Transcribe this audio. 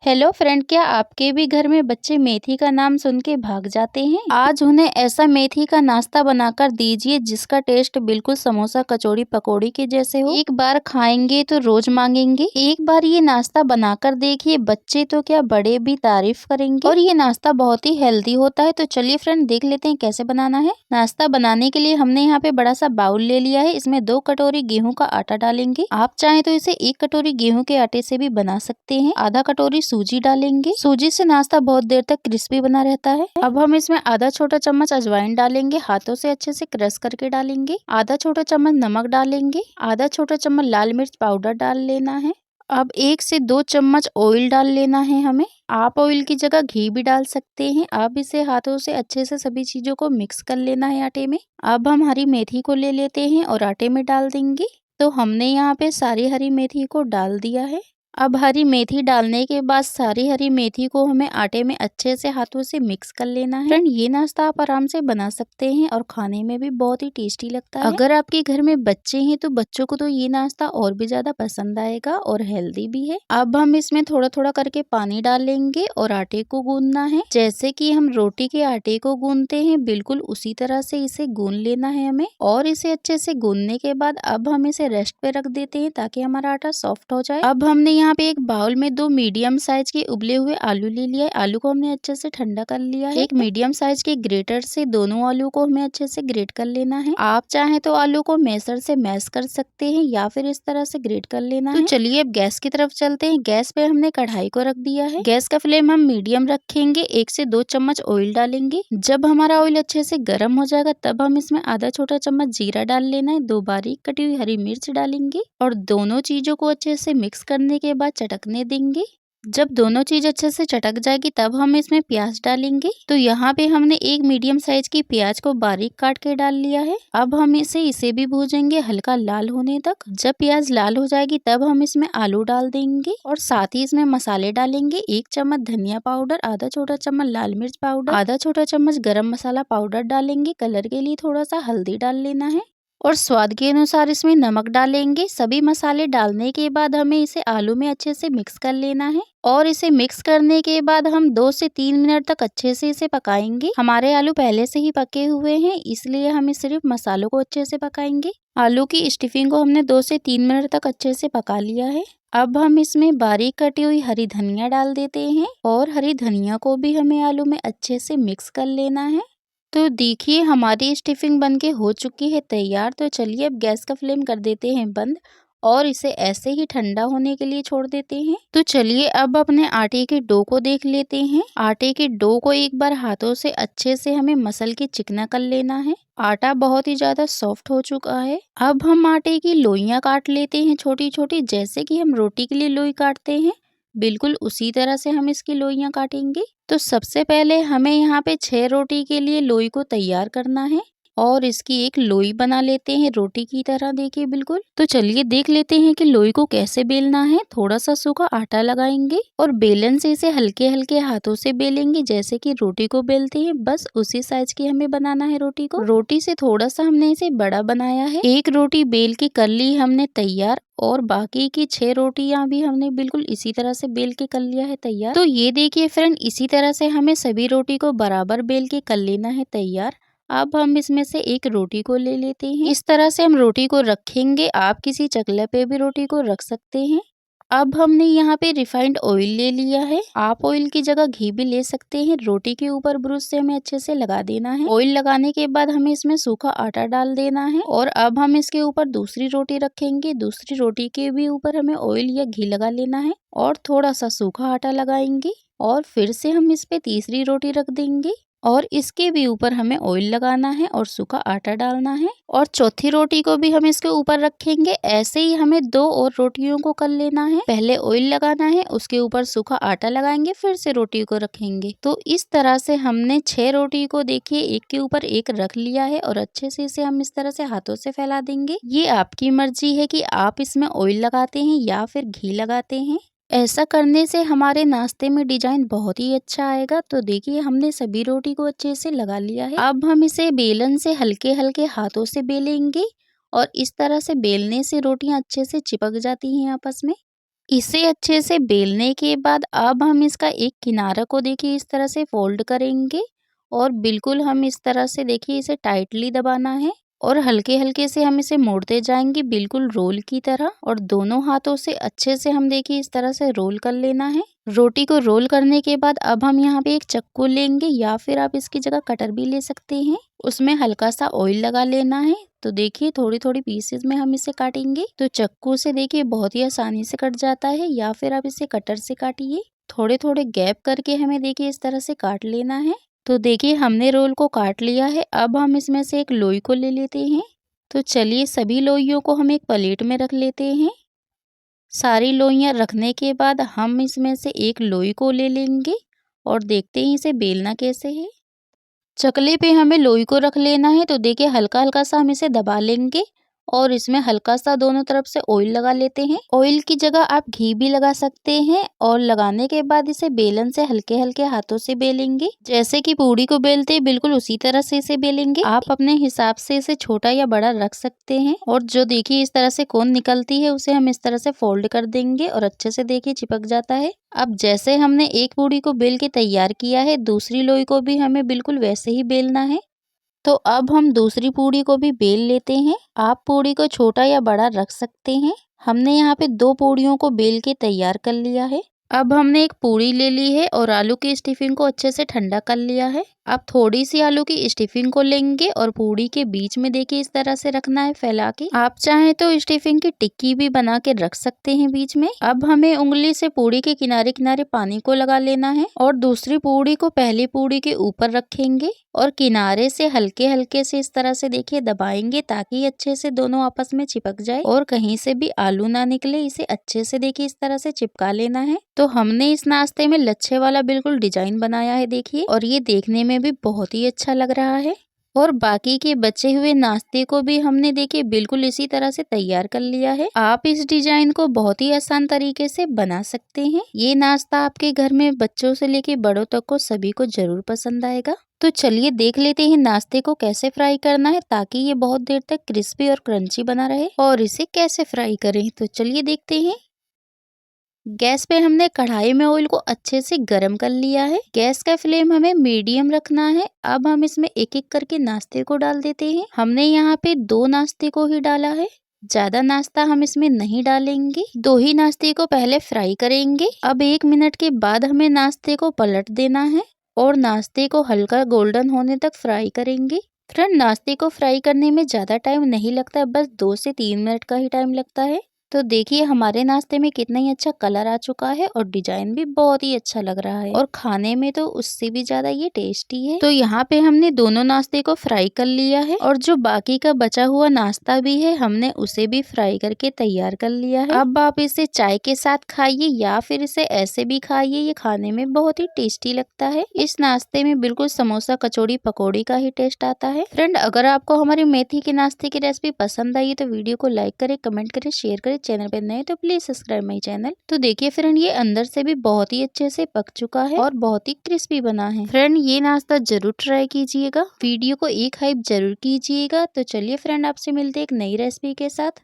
Hello friend, क्या आपके भी घर में बच्चे मेथी का नाम सुन के भाग जाते हैं? आज उन्हें ऐसा मेथी का नाश्ता बनाकर दीजिए जिसका टेस्ट बिल्कुल समोसा कचौड़ी पकौड़ी के जैसे हो। एक बार खाएंगे तो रोज मांगेंगे। एक बार ये नाश्ता बनाकर देखिए, बच्चे तो क्या बड़े भी तारीफ करेंगे। और ये नाश्ता बहुत ही हेल्दी होता है। तो चलिए फ्रेंड, देख लेते हैं कैसे बनाना है। नाश्ता बनाने के लिए हमने यहाँ पे बड़ा सा बाउल ले लिया है। इसमें 2 कटोरी गेहूं का आटा डालेंगे। आप चाहें तो इसे 1 कटोरी गेहूं के आटे से भी बना सकते हैं। आधा कटोरी सूजी डालेंगे। सूजी से नाश्ता बहुत देर तक क्रिस्पी बना रहता है। अब हम इसमें आधा छोटा चम्मच अजवाइन डालेंगे। हाथों से अच्छे से क्रश करके डालेंगे। आधा छोटा चम्मच नमक डालेंगे। आधा छोटा चम्मच लाल मिर्च पाउडर डाल लेना है। अब 1 से 2 चम्मच ऑयल डाल लेना है हमें। आप ऑयल की जगह घी भी डाल सकते हैं। अब इसे हाथों से अच्छे से सभी चीजों को मिक्स कर लेना है आटे में। अब हम हरी मेथी को ले लेते हैं और आटे में डाल देंगे। तो हमने यहाँ पे सारी हरी मेथी को डाल दिया है। अब हरी मेथी डालने के बाद सारी हरी मेथी को हमें आटे में अच्छे से हाथों से मिक्स कर लेना है। फ्रेंड, ये नाश्ता आप आराम से बना सकते हैं और खाने में भी बहुत ही टेस्टी लगता है। अगर आपके घर में बच्चे हैं तो बच्चों को तो ये नाश्ता और भी ज्यादा पसंद आएगा और हेल्दी भी है। अब हम इसमें थोड़ा थोड़ा करके पानी डाल लेंगे और आटे को गूंदना है। जैसे कि हम रोटी के आटे को गूंदते हैं, बिल्कुल उसी तरह से इसे गूंद लेना है हमें। और इसे अच्छे से गूंदने के बाद अब हम इसे रेस्ट पे रख देते हैं ताकि हमारा आटा सॉफ्ट हो जाए। अब हमने यहाँ पे एक बाउल में 2 मीडियम साइज के उबले हुए आलू ले लिया है। आलू को हमने अच्छे से ठंडा कर लिया है। एक मीडियम साइज के ग्रेटर से दोनों आलू को हमें अच्छे से ग्रेट कर लेना है। आप चाहें तो आलू को मैशर से मैश कर सकते हैं या फिर इस तरह से ग्रेट कर लेना है। तो चलिए अब गैस की तरफ चलते हैं। गैस पे हमने कढ़ाई को रख दिया है। गैस का फ्लेम हम मीडियम रखेंगे। 1 से 2 चम्मच ऑयल डालेंगे। जब हमारा ऑयल अच्छे से गर्म हो जाएगा तब हम इसमें आधा छोटा चम्मच जीरा डाल लेना है। 2 बारीक कटी हुई हरी मिर्च डालेंगे और दोनों चीजों को अच्छे से मिक्स करने के बाद चटकने देंगे। जब दोनों चीज अच्छे से चटक जाएगी तब हम इसमें प्याज डालेंगे। तो यहाँ पे हमने एक मीडियम साइज की प्याज को बारीक काट के डाल लिया है। अब हम इसे भी भूजेंगे हल्का लाल होने तक। जब प्याज लाल हो जाएगी तब हम इसमें आलू डाल देंगे और साथ ही इसमें मसाले डालेंगे। 1 चम्मच धनिया पाउडर, आधा छोटा चम्मच लाल मिर्च पाउडर, आधा छोटा चम्मच गरम मसाला पाउडर डालेंगे। कलर के लिए थोड़ा सा हल्दी डाल लेना है और स्वाद के अनुसार इसमें नमक डालेंगे। सभी मसाले डालने के बाद हमें इसे आलू में अच्छे से मिक्स कर लेना है और इसे मिक्स करने के बाद हम 2 से 3 मिनट तक अच्छे से इसे पकाएंगे। हमारे आलू पहले से ही पके हुए हैं, इसलिए हम सिर्फ मसालों को अच्छे से पकाएंगे। आलू की स्टफिंग को हमने 2 से 3 मिनट तक अच्छे से पका लिया है। अब हम इसमें बारीक कटी हुई हरी धनिया डाल देते हैं और हरी धनिया को भी हमें आलू में अच्छे से मिक्स कर लेना है। तो देखिए हमारी स्टफिंग बनके हो चुकी है तैयार। तो चलिए अब गैस का फ्लेम कर देते हैं बंद और इसे ऐसे ही ठंडा होने के लिए छोड़ देते हैं। तो चलिए अब अपने आटे के डो को देख लेते हैं। आटे के डो को एक बार हाथों से अच्छे से हमें मसल के चिकना कर लेना है। आटा बहुत ही ज्यादा सॉफ्ट हो चुका है। अब हम आटे की लोइयां काट लेते हैं छोटी छोटी, जैसे कि हम रोटी के लिए लोई काटते हैं, बिल्कुल उसी तरह से हम इसकी लोइयां काटेंगे। तो सबसे पहले हमें यहाँ पे 6 रोटी के लिए लोई को तैयार करना है और इसकी एक लोई बना लेते हैं रोटी की तरह, देखिए बिल्कुल। तो चलिए देख लेते हैं कि लोई को कैसे बेलना है। थोड़ा सा सूखा आटा लगाएंगे और बेलन से इसे हल्के हल्के हाथों से बेलेंगे, जैसे कि रोटी को बेलते हैं, बस उसी साइज की हमें बनाना है रोटी को। रोटी से थोड़ा सा हमने इसे बड़ा बनाया है। एक रोटी बेल के कर ली हमने तैयार और बाकी की 6 रोटियां भी हमने बिल्कुल इसी तरह से बेल के कर लिया है तैयार। तो ये देखिए फ्रेंड, इसी तरह से हमें सभी रोटी को बराबर बेल के कर लेना है तैयार। अब हम इसमें से एक रोटी को ले लेते हैं। इस तरह से हम रोटी को रखेंगे। आप किसी चकले पे भी रोटी को रख सकते हैं। अब हमने यहाँ पे रिफाइंड ऑयल ले लिया है। आप ऑयल की जगह घी भी ले सकते हैं। रोटी के ऊपर ब्रश से हमें अच्छे से लगा देना है। ऑयल लगाने के बाद हमें इसमें सूखा आटा डाल देना है और अब हम इसके ऊपर दूसरी रोटी रखेंगे। दूसरी रोटी के भी ऊपर हमें ऑयल या घी लगा लेना है और थोड़ा सा सूखा आटा लगाएंगे और फिर से हम इस पे तीसरी रोटी रख देंगे और इसके भी ऊपर हमें ऑयल लगाना है और सूखा आटा डालना है और चौथी रोटी को भी हम इसके ऊपर रखेंगे। ऐसे ही हमें 2 और रोटियों को कर लेना है। पहले ऑयल लगाना है, उसके ऊपर सूखा आटा लगाएंगे, फिर से रोटी को रखेंगे। तो इस तरह से हमने 6 रोटी को देखिए एक के ऊपर एक रख लिया है और अच्छे से इसे हम इस तरह से हाथों से फैला देंगे। ये आपकी मर्जी है कि आप इसमें ऑयल लगाते हैं या फिर घी लगाते हैं। ऐसा करने से हमारे नाश्ते में डिजाइन बहुत ही अच्छा आएगा। तो देखिए हमने सभी रोटी को अच्छे से लगा लिया है। अब हम इसे बेलन से हल्के हल्के हाथों से बेलेंगे और इस तरह से बेलने से रोटियां अच्छे से चिपक जाती हैं आपस में। इसे अच्छे से बेलने के बाद अब हम इसका एक किनारा को देखिए इस तरह से फोल्ड करेंगे और बिल्कुल हम इस तरह से देखिए इसे टाइटली दबाना है और हल्के हल्के से हम इसे मोड़ते जाएंगे बिल्कुल रोल की तरह और दोनों हाथों से अच्छे से हम देखिए इस तरह से रोल कर लेना है। रोटी को रोल करने के बाद अब हम यहाँ पे एक चक्कू लेंगे या फिर आप इसकी जगह कटर भी ले सकते हैं। उसमें हल्का सा ऑयल लगा लेना है। तो देखिए थोड़ी थोड़ी पीसेस में हम इसे काटेंगे। तो चक्कू से देखिए बहुत ही आसानी से कट जाता है या फिर आप इसे कटर से काटिए। थोड़े थोड़े गैप करके हमें देखिए इस तरह से काट लेना है। तो देखिए हमने रोल को काट लिया है। अब हम इसमें से एक लोई को ले लेते हैं। तो चलिए सभी लोइयों को हम एक प्लेट में रख लेते हैं। सारी लोइयां रखने के बाद हम इसमें से एक लोई को ले लेंगे और देखते हैं इसे बेलना कैसे है। चकले पे हमें लोई को रख लेना है। तो देखिए हल्का हल्का सा हम इसे दबा लेंगे और इसमें हल्का सा दोनों तरफ से ऑयल लगा लेते हैं। ऑयल की जगह आप घी भी लगा सकते हैं और लगाने के बाद इसे बेलन से हल्के हल्के हाथों से बेलेंगे। जैसे कि पूड़ी को बेलते हैं बिल्कुल उसी तरह से इसे बेलेंगे। आप अपने हिसाब से इसे छोटा या बड़ा रख सकते हैं। और जो देखिए इस तरह से कोन निकलती है उसे हम इस तरह से फोल्ड कर देंगे और अच्छे से देखिए चिपक जाता है। अब जैसे हमने एक पूड़ी को बेल के तैयार किया है दूसरी लोई को भी हमें बिल्कुल वैसे ही बेलना है। तो अब हम दूसरी पूड़ी को भी बेल लेते हैं। आप पूड़ी को छोटा या बड़ा रख सकते हैं। हमने यहाँ पे 2 पूड़ियों को बेल के तैयार कर लिया है। अब हमने एक पूड़ी ले ली है और आलू की स्टफिंग को अच्छे से ठंडा कर लिया है। अब थोड़ी सी आलू की स्टफिंग को लेंगे और पूड़ी के बीच में देखिए इस तरह से रखना है फैला के। आप चाहें तो स्टफिंग की टिक्की भी बना के रख सकते हैं बीच में। अब हमें उंगली से पूड़ी के किनारे किनारे पानी को लगा लेना है और दूसरी पूड़ी को पहली पूड़ी के ऊपर रखेंगे और किनारे से हल्के हल्के से इस तरह से देखिए दबाएंगे ताकि अच्छे से दोनों आपस में चिपक जाए और कहीं से भी आलू ना निकले। इसे अच्छे से देखिए इस तरह से चिपका लेना है। तो हमने इस नाश्ते में लच्छे वाला बिल्कुल डिजाइन बनाया है देखिए और ये देखने में भी बहुत ही अच्छा लग रहा है। और बाकी के बचे हुए नाश्ते को भी हमने देखिए बिल्कुल इसी तरह से तैयार कर लिया है। आप इस डिजाइन को बहुत ही आसान तरीके से बना सकते हैं। ये नाश्ता आपके घर में बच्चों से लेके बड़ों तक को सभी को जरूर पसंद आएगा। तो चलिए देख लेते हैं नाश्ते को कैसे फ्राई करना है ताकि ये बहुत देर तक क्रिस्पी और क्रंची बना रहे और इसे कैसे फ्राई करें। तो चलिए देखते हैं। गैस पे हमने कढ़ाई में ऑयल को अच्छे से गरम कर लिया है। गैस का फ्लेम हमें मीडियम रखना है। अब हम इसमें एक एक करके नाश्ते को डाल देते हैं। हमने यहाँ पे 2 नाश्ते को ही डाला है, ज्यादा नाश्ता हम इसमें नहीं डालेंगे। 2 ही नाश्ते को पहले फ्राई करेंगे। अब 1 मिनट के बाद हमें नाश्ते को पलट देना है और नाश्ते को हल्का गोल्डन होने तक फ्राई करेंगे। फ्रेंड नाश्ते को फ्राई करने में ज्यादा टाइम नहीं लगता, बस 2 से 3 मिनट का ही टाइम लगता है। तो देखिए हमारे नाश्ते में कितना ही अच्छा कलर आ चुका है और डिजाइन भी बहुत ही अच्छा लग रहा है और खाने में तो उससे भी ज्यादा ये टेस्टी है। तो यहाँ पे हमने दोनों नाश्ते को फ्राई कर लिया है और जो बाकी का बचा हुआ नाश्ता भी है हमने उसे भी फ्राई करके तैयार कर लिया है। अब आप इसे चाय के साथ खाइए या फिर इसे ऐसे भी खाइए, ये खाने में बहुत ही टेस्टी लगता है। इस नाश्ते में बिल्कुल समोसा कचौड़ी पकौड़ी का ही टेस्ट आता है। फ्रेंड अगर आपको हमारी मेथी के नाश्ते की रेसिपी पसंद आई तो वीडियो को लाइक करे, कमेंट करे, शेयर करे। चैनल पे नए तो प्लीज सब्सक्राइब माई चैनल। तो देखिए फ्रेंड ये अंदर से भी बहुत ही अच्छे से पक चुका है और बहुत ही क्रिस्पी बना है। फ्रेंड ये नाश्ता जरूर ट्राई कीजिएगा, वीडियो को एक हाइप जरूर कीजिएगा। तो चलिए फ्रेंड आपसे मिलते एक नई रेसिपी के साथ।